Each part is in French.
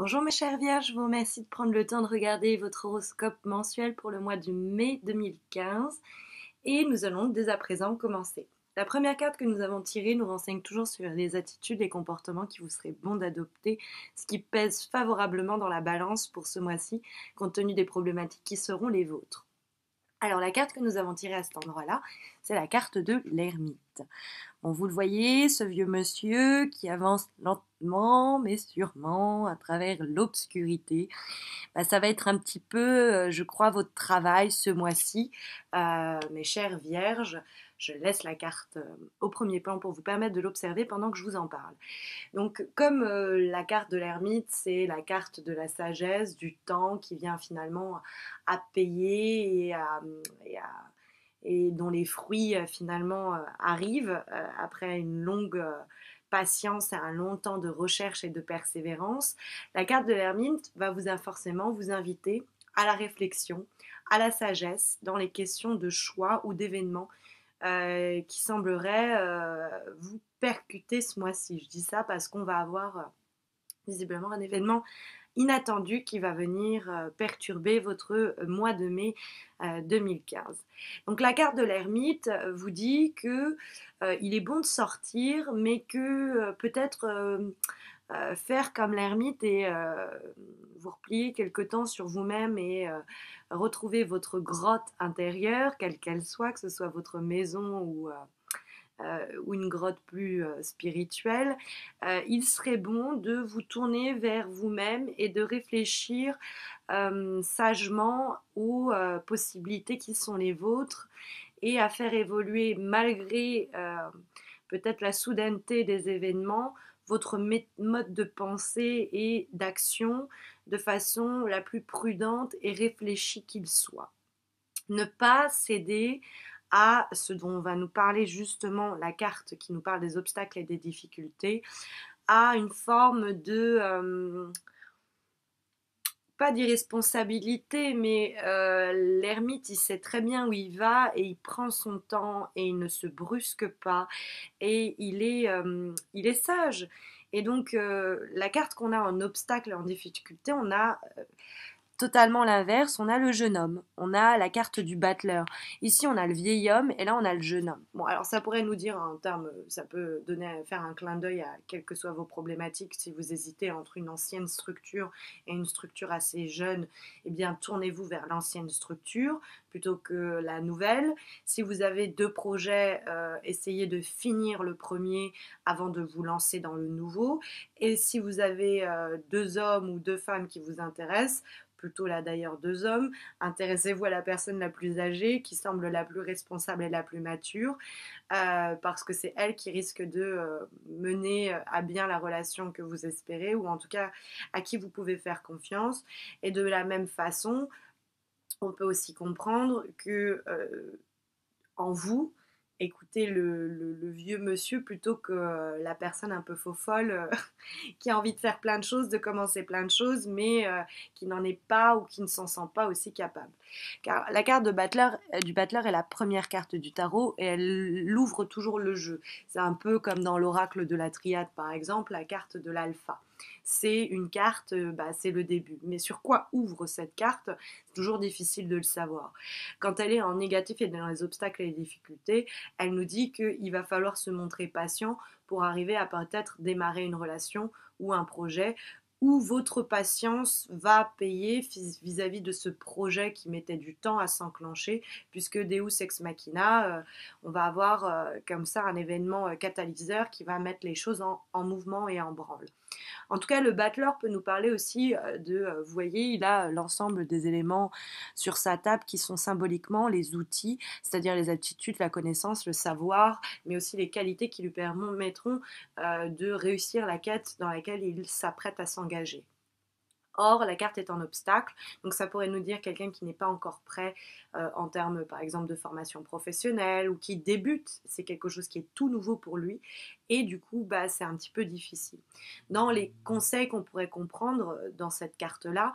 Bonjour mes chers vierges, je vous remercie de prendre le temps de regarder votre horoscope mensuel pour le mois de mai 2015 et nous allons dès à présent commencer. La première carte que nous avons tirée nous renseigne toujours sur les attitudes et comportements qui vous seraient bons d'adopter, ce qui pèse favorablement dans la balance pour ce mois-ci, compte tenu des problématiques qui seront les vôtres. Alors la carte que nous avons tirée à cet endroit-là, c'est la carte de l'ermite. Bon, vous le voyez, ce vieux monsieur qui avance lentement mais sûrement à travers l'obscurité. Ça va être un petit peu, je crois, votre travail ce mois-ci. Mes chères vierges, je laisse la carte au premier plan pour vous permettre de l'observer pendant que je vous en parle. Donc, comme la carte de l'ermite, c'est la carte de la sagesse, du temps qui vient finalement à payer et dont les fruits finalement arrivent après une longue patience et un long temps de recherche et de persévérance. La carte de l'ermite va forcément vous inviter à la réflexion, à la sagesse dans les questions de choix ou d'événements qui sembleraient vous percuter ce mois-ci. Je dis ça parce qu'on va avoir visiblement un événement inattendu qui va venir perturber votre mois de mai 2015. Donc la carte de l'ermite vous dit que il est bon de sortir, mais que peut-être faire comme l'ermite et vous replier quelque temps sur vous-même et retrouver votre grotte intérieure, quelle qu'elle soit, que ce soit votre maison ou une grotte plus spirituelle, il serait bon de vous tourner vers vous-même et de réfléchir sagement aux possibilités qui sont les vôtres et à faire évoluer malgré peut-être la soudaineté des événements votre mode de pensée et d'action de façon la plus prudente et réfléchie qu'il soit. Ne pas céder à ce dont va nous parler justement la carte qui nous parle des obstacles et des difficultés, à une forme de, pas d'irresponsabilité, mais l'ermite, il sait très bien où il va et il prend son temps et il ne se brusque pas et il est sage. Et donc, la carte qu'on a en obstacle et en difficulté, on a totalement l'inverse, on a le jeune homme, on a la carte du battleur. Ici, on a le vieil homme et là, on a le jeune homme. Bon, alors ça pourrait nous dire en termes, ça peut faire un clin d'œil à quelles que soient vos problématiques. Si vous hésitez entre une ancienne structure et une structure assez jeune, eh bien, tournez-vous vers l'ancienne structure plutôt que la nouvelle. Si vous avez deux projets, essayez de finir le premier avant de vous lancer dans le nouveau. Et si vous avez deux hommes ou deux femmes qui vous intéressent, plutôt là d'ailleurs deux hommes, intéressez-vous à la personne la plus âgée qui semble la plus responsable et la plus mature parce que c'est elle qui risque de mener à bien la relation que vous espérez ou en tout cas à qui vous pouvez faire confiance. Et de la même façon, on peut aussi comprendre que en vous, écoutez le vieux monsieur plutôt que la personne un peu faux folle qui a envie de faire plein de choses, de commencer plein de choses, mais qui n'en est pas ou qui ne s'en sent pas aussi capable. Car la carte du battleur est la première carte du tarot et elle ouvre toujours le jeu. C'est un peu comme dans l'oracle de la triade par exemple, la carte de l'alpha. C'est une carte, c'est le début. Mais sur quoi ouvre cette carte? C'est toujours difficile de le savoir. Quand elle est en négatif et dans les obstacles et les difficultés, elle nous dit qu'il va falloir se montrer patient pour arriver à peut-être démarrer une relation ou un projet où votre patience va payer vis-à-vis de ce projet qui mettait du temps à s'enclencher, puisque Deus ex machina, on va avoir comme ça un événement catalyseur qui va mettre les choses en mouvement et en branle. En tout cas, le battleur peut nous parler aussi vous voyez, il a l'ensemble des éléments sur sa table qui sont symboliquement les outils, c'est-à-dire les aptitudes, la connaissance, le savoir, mais aussi les qualités qui lui permettront de réussir la quête dans laquelle il s'apprête à s'engager. Or, la carte est en obstacle, donc ça pourrait nous dire quelqu'un qui n'est pas encore prêt en termes, par exemple, de formation professionnelle ou qui débute. C'est quelque chose qui est tout nouveau pour lui et du coup, bah, c'est un petit peu difficile. Dans les conseils qu'on pourrait comprendre dans cette carte-là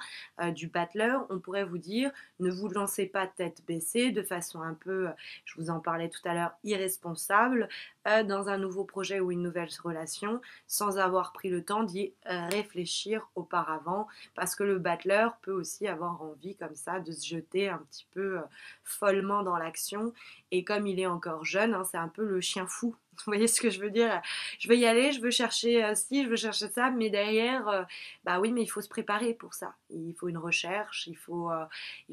du battleur, on pourrait vous dire ne vous lancez pas tête baissée de façon un peu, je vous en parlais tout à l'heure, irresponsable dans un nouveau projet ou une nouvelle relation sans avoir pris le temps d'y réfléchir auparavant parce que le battleur peut aussi avoir envie comme ça de se jeter un petit peu follement dans l'action et comme il est encore jeune, hein, c'est un peu le chien fou. Vous voyez ce que je veux dire? Je veux y aller, je veux chercher ci, je veux chercher ça, mais derrière, bah oui, mais il faut se préparer pour ça. Il faut une recherche, il faut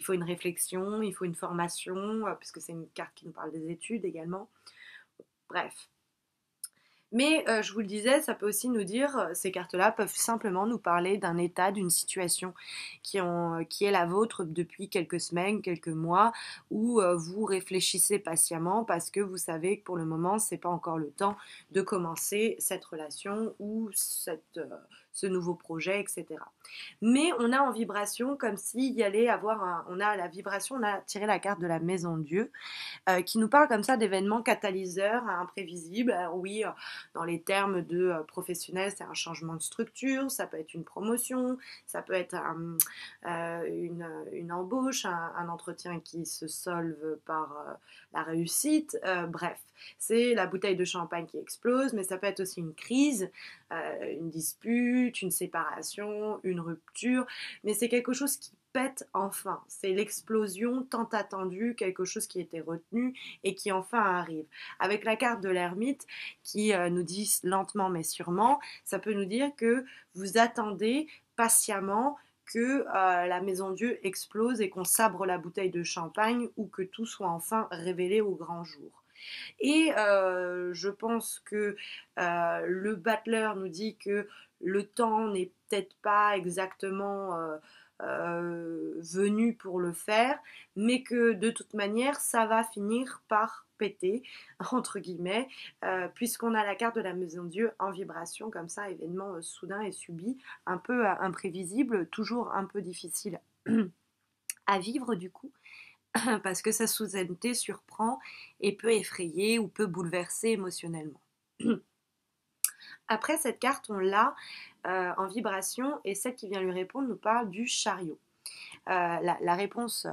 une réflexion, il faut une formation, puisque c'est une carte qui nous parle des études également. Bref, mais je vous le disais, ça peut aussi nous dire, ces cartes-là peuvent simplement nous parler d'un état, d'une situation qui est la vôtre depuis quelques semaines, quelques mois, où vous réfléchissez patiemment parce que vous savez que pour le moment, c'est pas encore le temps de commencer cette relation ou ce nouveau projet, etc. Mais on a en vibration comme s'il y allait avoir on a la vibration, on a tiré la carte de la maison Dieu, qui nous parle comme ça d'événements catalyseurs imprévisibles. Alors oui, dans les termes de professionnel, c'est un changement de structure, ça peut être une promotion, ça peut être une embauche, un entretien qui se solve par la réussite, bref. C'est la bouteille de champagne qui explose, mais ça peut être aussi une crise, une dispute, une séparation, une rupture, mais c'est quelque chose qui pète enfin. C'est l'explosion tant attendue, quelque chose qui était retenu et qui enfin arrive. Avec la carte de l'ermite qui nous dit lentement mais sûrement, ça peut nous dire que vous attendez patiemment que la maison Dieu explose et qu'on sabre la bouteille de champagne ou que tout soit enfin révélé au grand jour. Et je pense que le battleur nous dit que le temps n'est peut-être pas exactement venu pour le faire, mais que de toute manière, ça va finir par péter, entre guillemets, puisqu'on a la carte de la maison Dieu en vibration, comme ça, événement soudain et subi, un peu imprévisible, toujours un peu difficile à vivre du coup, parce que sa soudaineté surprend et peut effrayer ou peut bouleverser émotionnellement. Après, cette carte, on l'a en vibration et celle qui vient lui répondre nous parle du chariot. La réponse,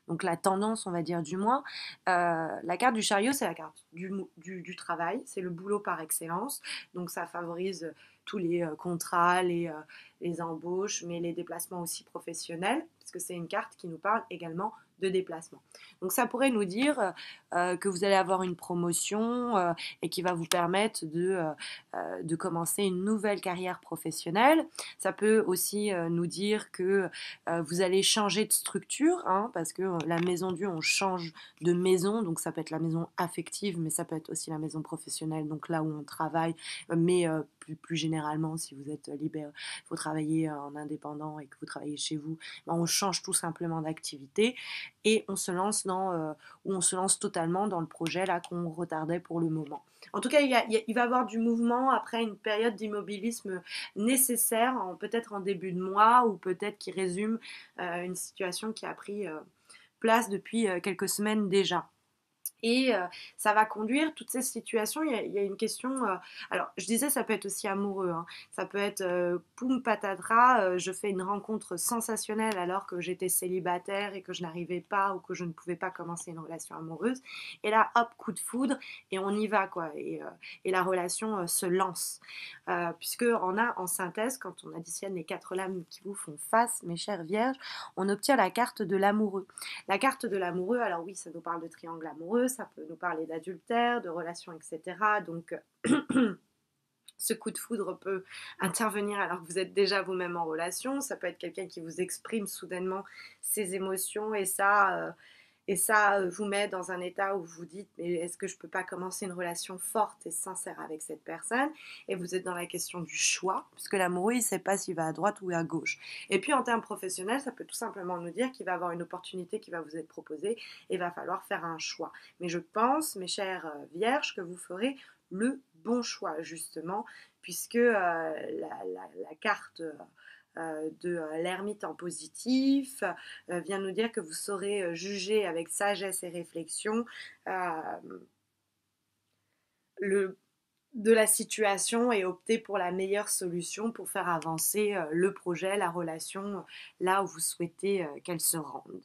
donc la tendance, on va dire du moins, la carte du chariot, c'est la carte du travail, c'est le boulot par excellence, donc ça favorise tous les contrats, les embauches, mais les déplacements aussi professionnels, parce que c'est une carte qui nous parle également de déplacement. Donc ça pourrait nous dire que vous allez avoir une promotion et qui va vous permettre de commencer une nouvelle carrière professionnelle. Ça peut aussi nous dire que vous allez changer de structure, hein, parce que la maison Dieu, on change de maison, donc ça peut être la maison affective, mais ça peut être aussi la maison professionnelle, donc là où on travaille, mais plus généralement, si vous êtes libéré, vous travaillez en indépendant et que vous travaillez chez vous, ben, on change tout simplement d'activité et on se lance ou on se lance totalement dans le projet là qu'on retardait pour le moment. En tout cas, il va y avoir du mouvement après une période d'immobilisme nécessaire, peut-être en début de mois ou peut-être qui résume une situation qui a pris place depuis quelques semaines déjà. Et ça va conduire toutes ces situations. Il y a une question. Alors, je disais, ça peut être aussi amoureux, hein. Ça peut être poum patatras, je fais une rencontre sensationnelle alors que j'étais célibataire et que je n'arrivais pas ou que je ne pouvais pas commencer une relation amoureuse. Et là, hop, coup de foudre et on y va, quoi. Et la relation se lance. Puisque on a en synthèse, quand on additionne les 4 lames qui vous font face, mes chères vierges, on obtient la carte de l'amoureux. La carte de l'amoureux, alors oui, ça nous parle de triangle amoureux, ça peut nous parler d'adultère, de relations, etc. Donc, ce coup de foudre peut intervenir alors que vous êtes déjà vous-même en relation. Ça peut être quelqu'un qui vous exprime soudainement ses émotions et ça vous met dans un état où vous vous dites mais est-ce que je peux pas commencer une relation forte et sincère avec cette personne? Et vous êtes dans la question du choix, puisque l'amoureux il ne sait pas s'il va à droite ou à gauche. Et puis en termes professionnels, ça peut tout simplement nous dire qu'il va avoir une opportunité qui va vous être proposée et il va falloir faire un choix. Mais je pense, mes chères vierges, que vous ferez le bon choix justement, puisque la carte de l'ermite en positif vient nous dire que vous saurez juger avec sagesse et réflexion de la situation et opter pour la meilleure solution pour faire avancer le projet, la relation, là où vous souhaitez qu'elle se rende.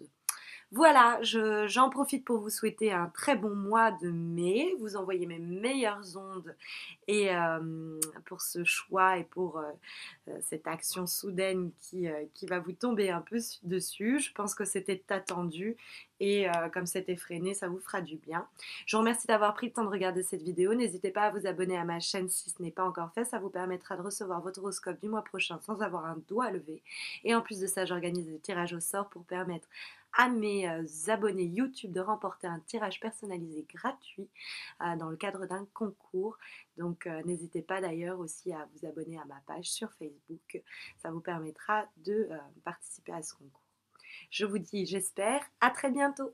Voilà, j'en profite pour vous souhaiter un très bon mois de mai, vous envoyer mes meilleures ondes et pour ce choix et pour cette action soudaine qui va vous tomber un peu dessus. Je pense que c'était attendu et comme c'est effréné, ça vous fera du bien. Je vous remercie d'avoir pris le temps de regarder cette vidéo. N'hésitez pas à vous abonner à ma chaîne si ce n'est pas encore fait. Ça vous permettra de recevoir votre horoscope du mois prochain sans avoir un doigt levé. Et en plus de ça, j'organise des tirages au sort pour permettre à mes abonnés YouTube de remporter un tirage personnalisé gratuit dans le cadre d'un concours. Donc n'hésitez pas d'ailleurs aussi à vous abonner à ma page sur Facebook. Ça vous permettra de participer à ce concours. Je vous dis, j'espère, à très bientôt.